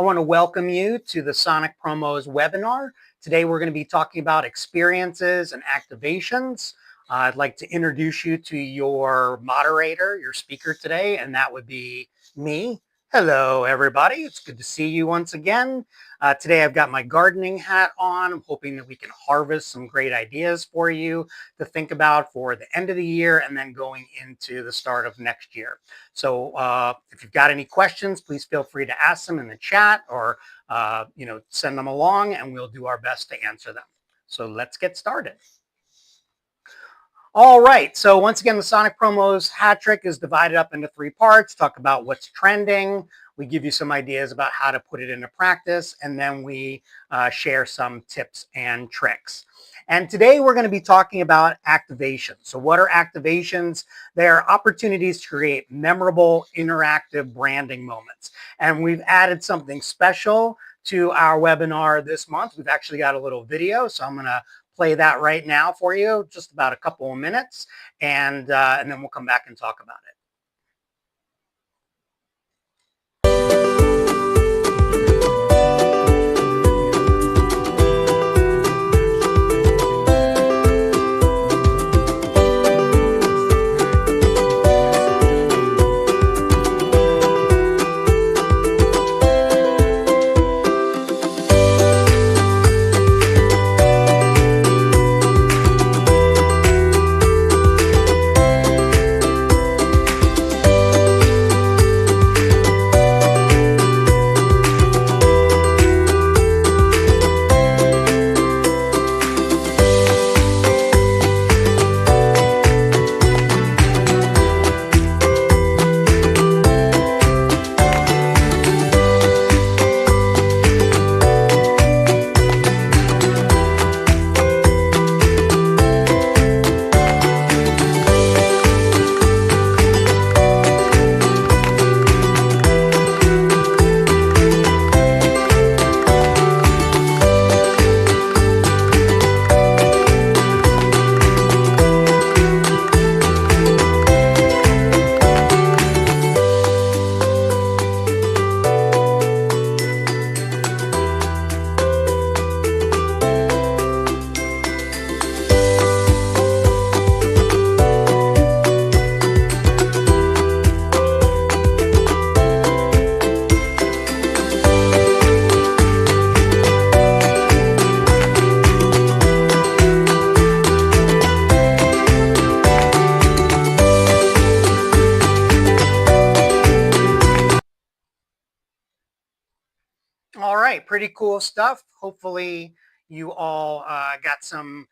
I want to welcome you to the Sonic Promos webinar. Today we're going to be talking about experiences and activations. I'd like to introduce you to your moderator, your speaker today, and that would be me. Hello, everybody. It's good to see you once again. Today I've got my gardening hat on. I'm hoping that we can harvest some great ideas for you to think about for the end of the year and then going into the start of next year. So if you've got any questions, please feel free to ask them in the chat or send them along and we'll do our best to answer them. So let's get started. All right, so once again, the Sonic Promos hat trick is divided up into 3 parts. Talk about what's trending. We give you some ideas about how to put it into practice, and then we share some tips and tricks. And today we're going to be talking about activations. So what are activations? They're opportunities to create memorable, interactive branding moments. And we've added something special to our webinar this month. We've actually got a little video, so I'm going to play that right now for you, just about a couple of minutes, and then we'll come back and talk about it. All right, pretty cool stuff. Hopefully you all got some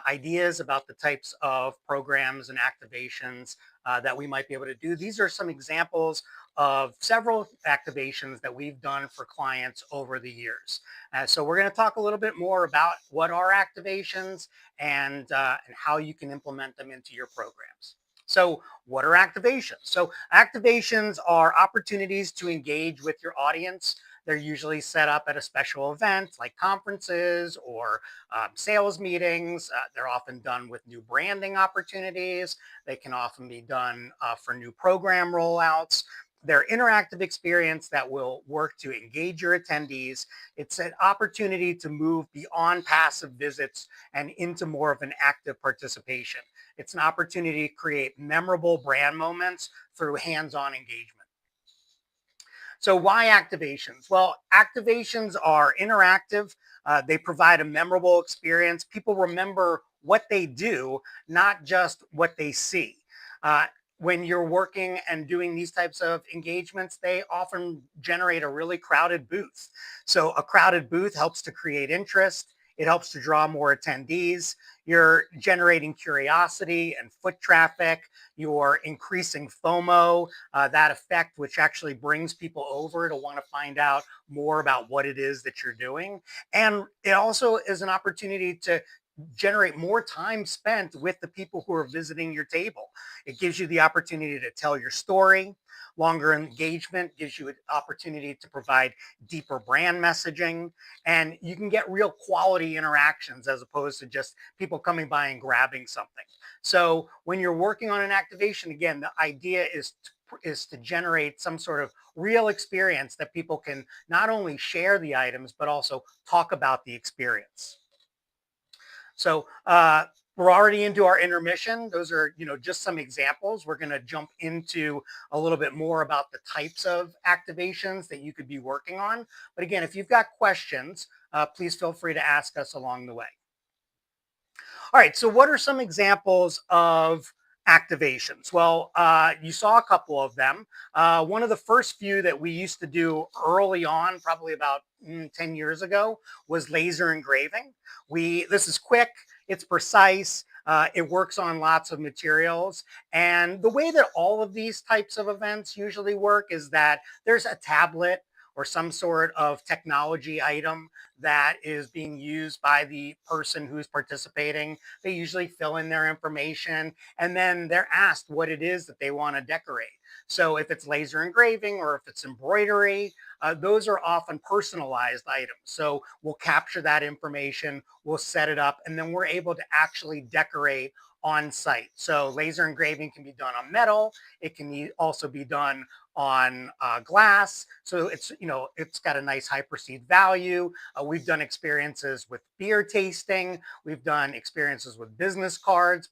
ideas about the types of programs and activations that we might be able to do. These are some examples of several activations that we've done for clients over the years. So we're going to talk a little bit more about what are activations and how you can implement them into your programs. So what are activations? So activations are opportunities to engage with your audience. They're usually set up at a special event like conferences or sales meetings. They're often done with new branding opportunities. They can often be done for new program rollouts. They're interactive experience that will work to engage your attendees. It's an opportunity to move beyond passive visits and into more of an active participation. It's an opportunity to create memorable brand moments through hands-on engagement. So why activations? Well, activations are interactive. They provide a memorable experience. People remember what they do, not just what they see. When you're working and doing these types of engagements, they often generate a really crowded booth. So a crowded booth helps to create interest. It helps to draw more attendees. You're generating curiosity and foot traffic. You're increasing FOMO, that effect, which actually brings people over to want to find out more about what it is that you're doing. And it also is an opportunity to generate more time spent with the people who are visiting your table. It gives you the opportunity to tell your story. Longer engagement gives you an opportunity to provide deeper brand messaging, and you can get real quality interactions as opposed to just people coming by and grabbing something. So when you're working on an activation, again, the idea is to is to generate some sort of real experience that people can not only share the items but also talk about the experience. So we're already into our intermission. Those are, just some examples. We're going to jump into a little bit more about the types of activations that you could be working on. But again, if you've got questions, please feel free to ask us along the way. All right. So, what are some examples of activations? Well, you saw a couple of them. One of the first few that we used to do early on, probably about 10 years ago, was laser engraving. This is quick, it's precise. It works on lots of materials. And the way that all of these types of events usually work is that there's a tablet or some sort of technology item that is being used by the person who's participating. They usually fill in their information and then they're asked what it is that they want to decorate. So if it's laser engraving or if it's embroidery, those are often personalized items. So we'll capture that information, we'll set it up, and then we're able to actually decorate on site. So laser engraving can be done on metal. It can also be done on glass. So it's got a nice high perceived value. We've done experiences with beer tasting. We've done experiences with business card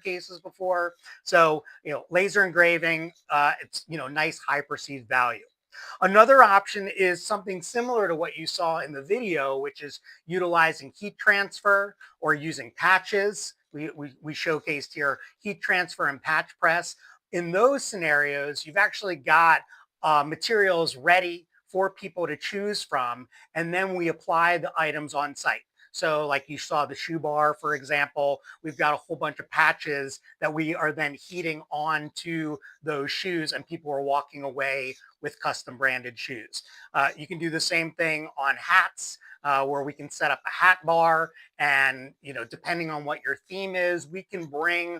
cases before. So laser engraving, it's nice high perceived value. Another option is something similar to what you saw in the video, which is utilizing heat transfer or using patches. We showcased here heat transfer and patch press. In those scenarios, you've actually got materials ready for people to choose from, and then we apply the items on site. So, like you saw the shoe bar, for example, we've got a whole bunch of patches that we are then heating onto those shoes, and people are walking away with custom branded shoes. You can do the same thing on hats, where we can set up a hat bar, and depending on what your theme is, we can bring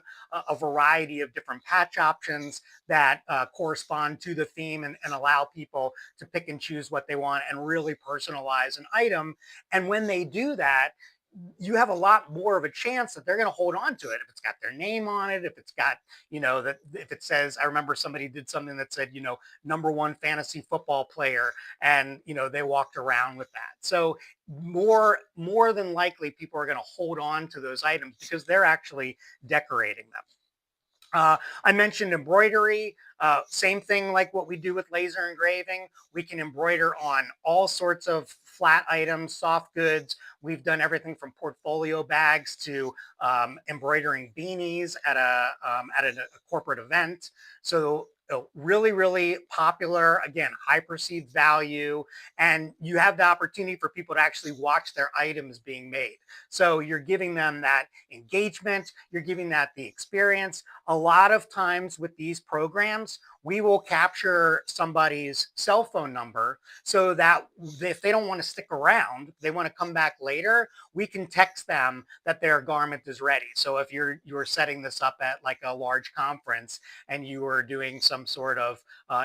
a variety of different patch options that correspond to the theme, and allow people to pick and choose what they want and really personalize an item. And when they do that, you have a lot more of a chance that they're going to hold on to it if it's got their name on it, if it's got, that if it says, I remember somebody did something that said, number one fantasy football player, and they walked around with that. So more than likely people are going to hold on to those items because they're actually decorating them. I mentioned embroidery, same thing like what we do with laser engraving. We can embroider on all sorts of flat items, soft goods. We've done everything from portfolio bags to embroidering beanies at a corporate event. So really, really popular. Again, high perceived value, and you have the opportunity for people to actually watch their items being made. So you're giving them that engagement, you're giving that the experience. A lot of times with these programs, we will capture somebody's cell phone number so that if they don't want to stick around, they want to come back later, we can text them that their garment is ready. So if you're setting this up at like a large conference and you are doing some sort of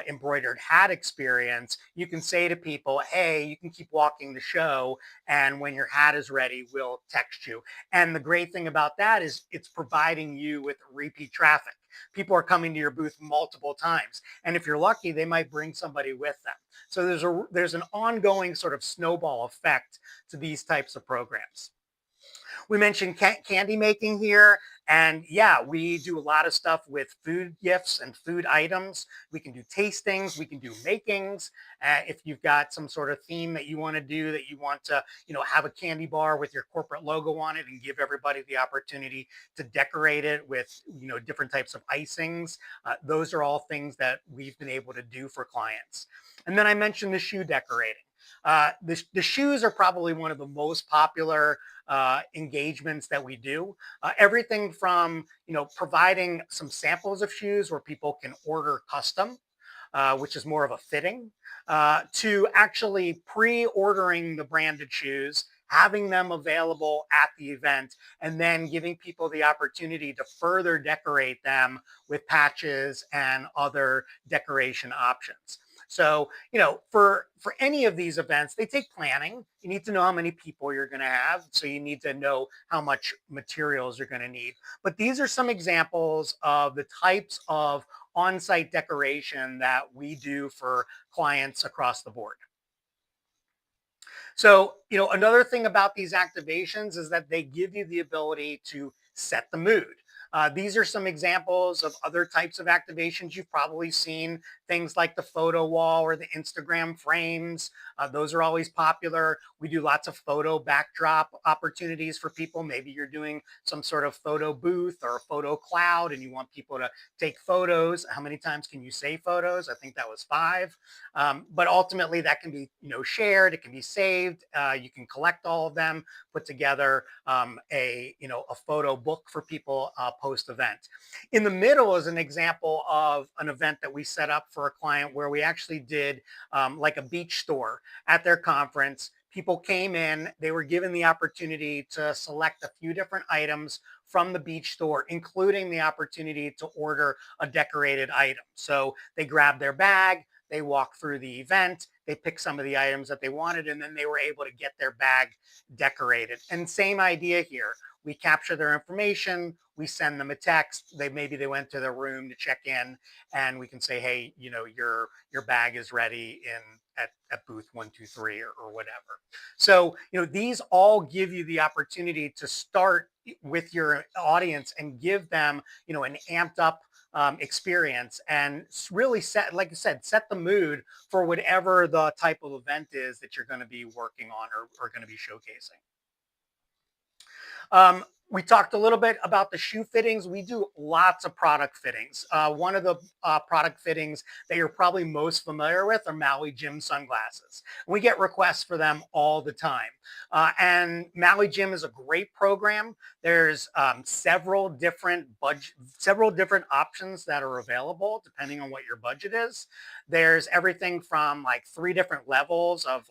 embroidered hat experience, you can say to people, hey, you can keep walking the show, and when your hat is ready, we'll text you. And the great thing about that is it's providing you with repeat traffic. People are coming to your booth multiple times, and if you're lucky, they might bring somebody with them. So there's an ongoing sort of snowball effect to these types of programs. We mentioned candy making here. And yeah, we do a lot of stuff with food gifts and food items. We can do tastings, we can do makings. If you've got some sort of theme that you want to do, that you want to, have a candy bar with your corporate logo on it and give everybody the opportunity to decorate it with, different types of icings. Those are all things that we've been able to do for clients. And then I mentioned the shoe decorating. The shoes are probably one of the most popular engagements that we do. Everything from providing some samples of shoes where people can order custom, which is more of a fitting, to actually pre-ordering the branded shoes, having them available at the event, and then giving people the opportunity to further decorate them with patches and other decoration options. So, for any of these events, they take planning. You need to know how many people you're going to have. So you need to know how much materials you're going to need. But these are some examples of the types of on-site decoration that we do for clients across the board. So, another thing about these activations is that they give you the ability to set the mood. These are some examples of other types of activations you've probably seen, things like the photo wall or the Instagram frames. Those are always popular. We do lots of photo backdrop opportunities for people. Maybe you're doing some sort of photo booth or a photo cloud and you want people to take photos. How many times can you say photos? I think that was 5. But ultimately, that can be shared. It can be saved. You can collect all of them, put together a photo book for people post event. In the middle is an example of an event that we set up for a client where we actually did like a beach store at their conference. People came in, they were given the opportunity to select a few different items from the beach store, including the opportunity to order a decorated item. So they grabbed their bag, they walked through the event, they picked some of the items that they wanted, and then they were able to get their bag decorated. And same idea here. We capture their information, we send them a text. Maybe they went to their room to check in, and we can say, hey, your bag is ready at booth 123 or whatever. So, these all give you the opportunity to start with your audience and give them, an amped up experience and really set, like I said, set the mood for whatever the type of event is that you're going to be working on or going to be showcasing. We talked a little bit about the shoe fittings. We do lots of product fittings. One of the product fittings that you're probably most familiar with are Maui Jim sunglasses. We get requests for them all the time. And Maui Jim is a great program. There's several different options that are available depending on what your budget is. There's everything from like 3 different levels of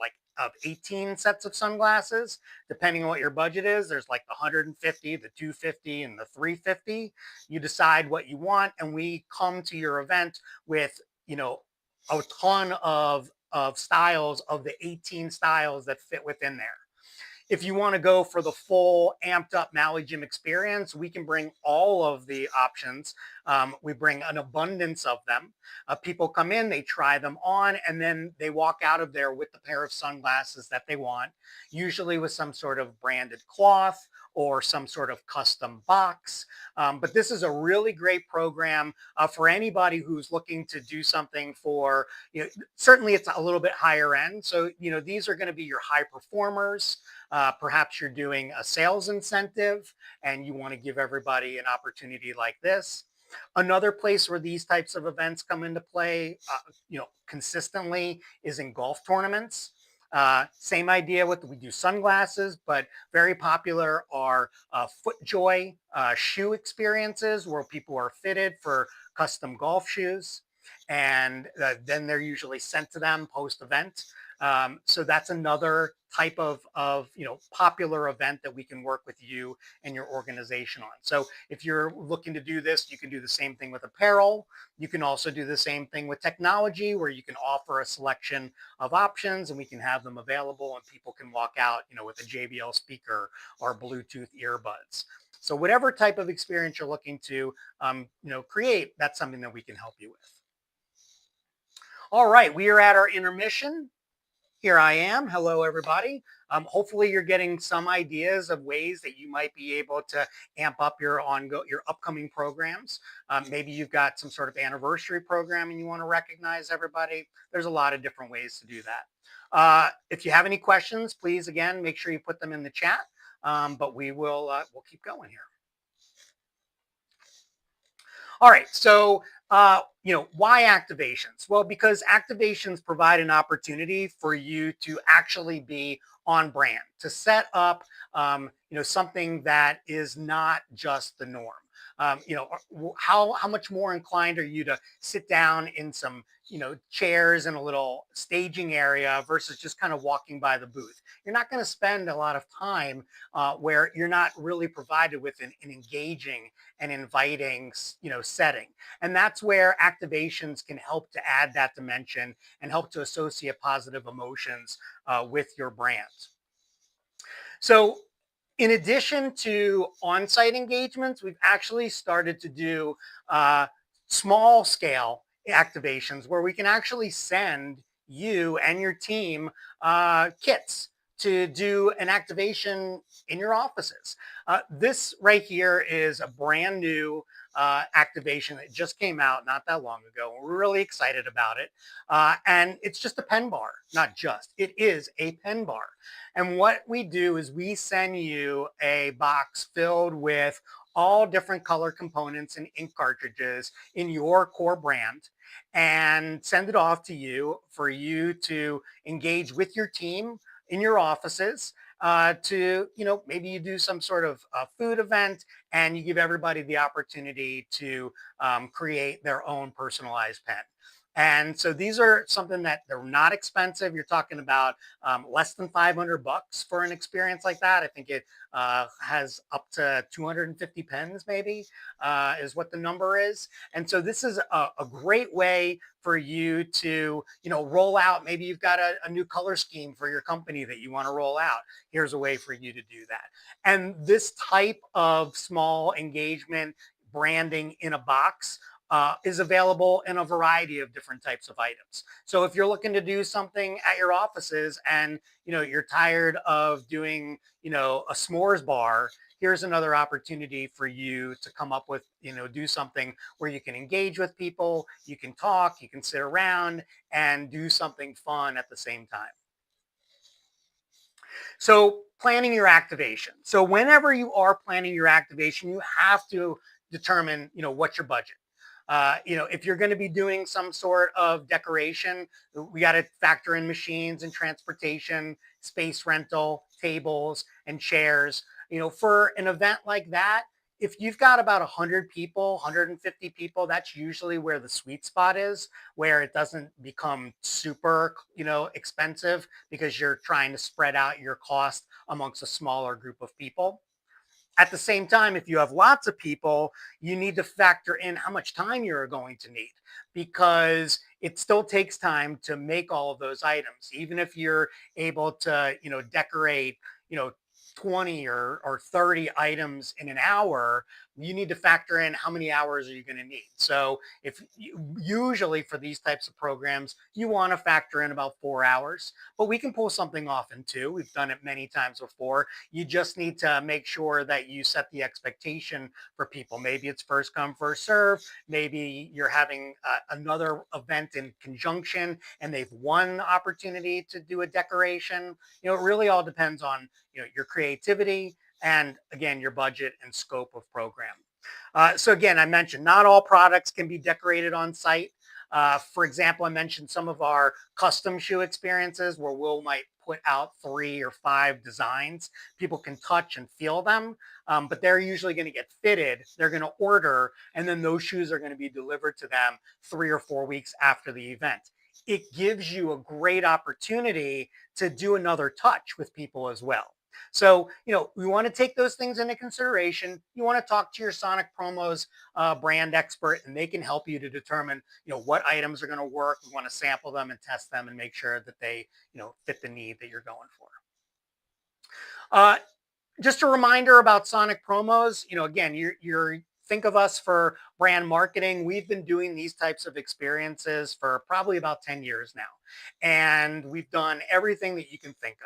18 sets of sunglasses, depending on what your budget is. There's like the 150, the 250, and the 350. You decide what you want, and we come to your event with, a ton of styles of the 18 styles that fit within there. If you want to go for the full amped up Maui Jim experience, we can bring all of the options. We bring an abundance of them. People come in, they try them on, and then they walk out of there with the pair of sunglasses that they want, usually with some sort of branded cloth or some sort of custom box. But this is a really great program for anybody who's looking to do something for, certainly it's a little bit higher end. So, these are going to be your high performers. Perhaps you're doing a sales incentive and you want to give everybody an opportunity like this. Another place where these types of events come into play, consistently is in golf tournaments. Same idea with we do sunglasses, but very popular are FootJoy shoe experiences where people are fitted for custom golf shoes, and then they're usually sent to them post event. So that's another type of popular event that we can work with you and your organization on. So if you're looking to do this, you can do the same thing with apparel. You can also do the same thing with technology, where you can offer a selection of options and we can have them available and people can walk out, with a JBL speaker or Bluetooth earbuds. So whatever type of experience you're looking to, create, that's something that we can help you with. All right, we are at our intermission. Here I am. Hello, everybody. Hopefully, you're getting some ideas of ways that you might be able to amp up your upcoming programs. Maybe you've got some sort of anniversary program and you want to recognize everybody. There's a lot of different ways to do that. If you have any questions, please again make sure you put them in the chat. But we'll keep going here. All right, so why activations? Well, because activations provide an opportunity for you to actually be on brand, to set up something that is not just the norm. How much more inclined are you to sit down in some chairs in a little staging area versus just kind of walking by the booth? You're not going to spend a lot of time where you're not really provided with an engaging and inviting setting, and that's where activations can help to add that dimension and help to associate positive emotions with your brand. So in addition to on-site engagements, we've actually started to do small scale activations where we can actually send you and your team kits to do an activation in your offices. This right here is a brand new activation that just came out not that long ago. We're really excited about it. And it's just a pen bar, not just, it is a pen bar. And what we do is we send you a box filled with all different color components and ink cartridges in your core brand and send it off to you for you to engage with your team in your offices to, maybe you do some sort of food event and you give everybody the opportunity to create their own personalized pen. And so these are something that they're not expensive. You're talking about less than $500 for an experience like that. I think it has up to 250 pens, maybe, is what the number is. And so this is a great way for you to, roll out. Maybe you've got a new color scheme for your company that you want to roll out. Here's a way for you to do that. And this type of small engagement branding in a box is available in a variety of different types of items. So if you're looking to do something at your offices and you're tired of doing a s'mores bar, here's another opportunity for you to come up with do something where you can engage with people, you can talk, you can sit around and do something fun at the same time. So planning your activation. So whenever you are planning your activation, you have to determine, what's your budget. If you're going to be doing some sort of decoration, we got to factor in machines and transportation, space rental, tables and chairs. For an event like that, if you've got about 100 people, 150 people, that's usually where the sweet spot is, where it doesn't become super, expensive because you're trying to spread out your cost amongst a smaller group of people. At the same time, if you have lots of people, you need to factor in how much time you're going to need because it still takes time to make all of those items. Even if you're able to, decorate, you know, 20 or 30 items in an hour, you need to factor in how many hours are you going to need. So if usually for these types of programs, you want to factor in about 4 hours, but we can pull something off in two. We've done it many times before. You just need to make sure that you set the expectation for people. Maybe it's first come, first serve. Maybe you're having another event in conjunction and they've won opportunity to do a decoration. It really all depends on, your creativity and again, your budget and scope of program. So again, I mentioned not all products can be decorated on site. For example, I mentioned some of our custom shoe experiences where we'll might put out 3 or 5 designs. People can touch and feel them, but they're usually going to get fitted. They're going to order, and then those shoes are going to be delivered to them 3 or 4 weeks after the event. It gives you a great opportunity to do another touch with people as well. So, we want to take those things into consideration. You want to talk to your Sonic Promos brand expert, and they can help you to determine, what items are going to work. We want to sample them and test them and make sure that they, fit the need that you're going for. Uh, just a reminder about Sonic Promos. Again, you're think of us for brand marketing. We've been doing these types of experiences for probably about 10 years now. And we've done everything that you can think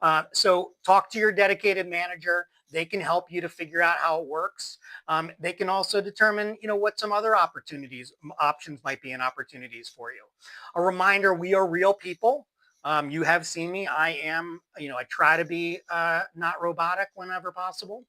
of. So talk to your dedicated manager. They can help you to figure out how it works. They can also determine, what some other options might be and opportunities for you. A reminder, we are real people. You have seen me. I am, I try to be not robotic whenever possible.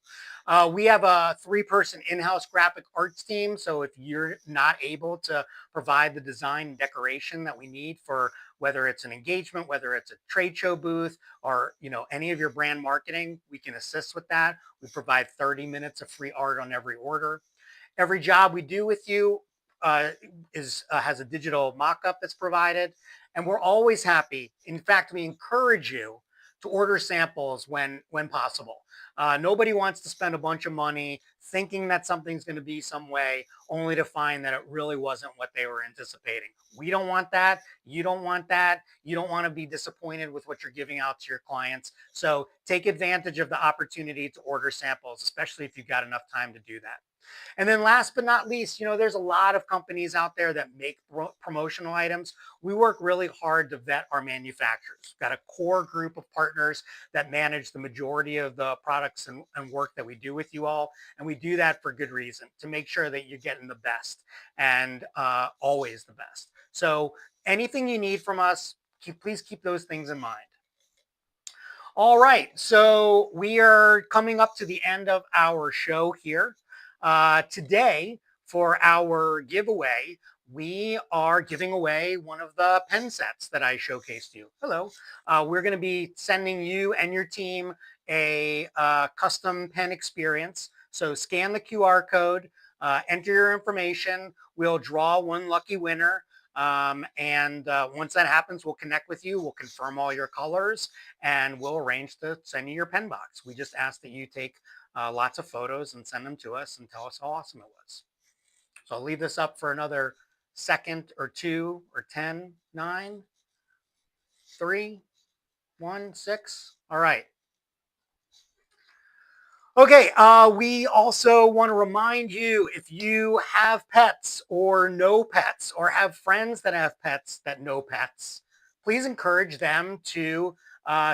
We have a 3-person in-house graphic arts team. So if you're not able to provide the design and decoration that we need for whether it's an engagement, whether it's a trade show booth or, any of your brand marketing, we can assist with that. We provide 30 minutes of free art on every order. Every job we do with you is has a digital mock-up that's provided, and we're always happy. In fact, we encourage you to order samples when possible. Nobody wants to spend a bunch of money thinking that something's going to be some way, only to find that it really wasn't what they were anticipating. We don't want that. You don't want that. You don't want to be disappointed with what you're giving out to your clients. So take advantage of the opportunity to order samples, especially if you've got enough time to do that. And then last but not least, there's a lot of companies out there that make promotional items. We work really hard to vet our manufacturers. We've got a core group of partners that manage the majority of the products and work that we do with you all. And we do that for good reason, to make sure that you're getting the best and always the best. So anything you need from us, please keep those things in mind. All right, so we are coming up to the end of our show here. Today, for our giveaway, we are giving away one of the pen sets that I showcased you. Hello. We're going to be sending you and your team a custom pen experience. So scan the QR code, enter your information. We'll draw one lucky winner. And once that happens, we'll connect with you. We'll confirm all your colors and we'll arrange to send you your pen box. We just ask that you take lots of photos and send them to us and tell us how awesome it was. So I'll leave this up for another second or two or 10, 9, 3, 1, 6. All right. Okay, we also want to remind you, if you have pets or know pets or have friends that have pets that know pets, please encourage them to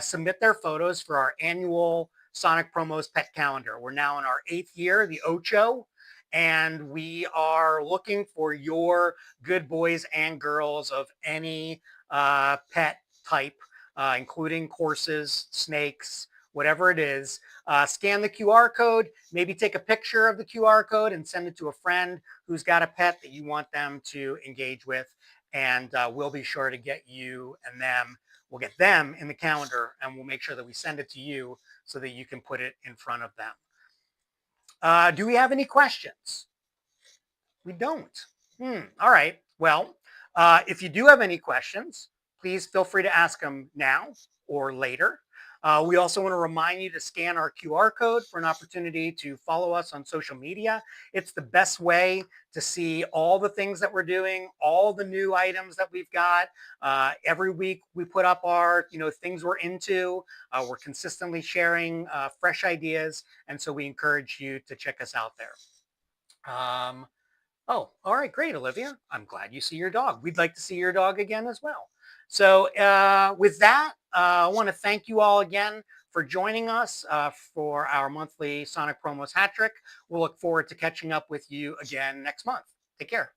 submit their photos for our annual Sonic Promos Pet Calendar. We're now in our 8th year, the Ocho, and we are looking for your good boys and girls of any pet type, including horses, snakes, whatever it is. Scan the QR code, maybe take a picture of the QR code and send it to a friend who's got a pet that you want them to engage with. And we'll be sure to get you and them, we'll get them in the calendar and we'll make sure that we send it to you so that you can put it in front of them. Do we have any questions? We don't. All right. Well, if you do have any questions, please feel free to ask them now or later. We also want to remind you to scan our QR code for an opportunity to follow us on social media. It's the best way to see all the things that we're doing, all the new items that we've got. Every week we put up our, things we're into. We're consistently sharing fresh ideas. And so we encourage you to check us out there. Oh, all right, great, Olivia. I'm glad you see your dog. We'd like to see your dog again as well. So with that, I want to thank you all again for joining us for our monthly Sonic Promos Hat Trick. We'll look forward to catching up with you again next month. Take care.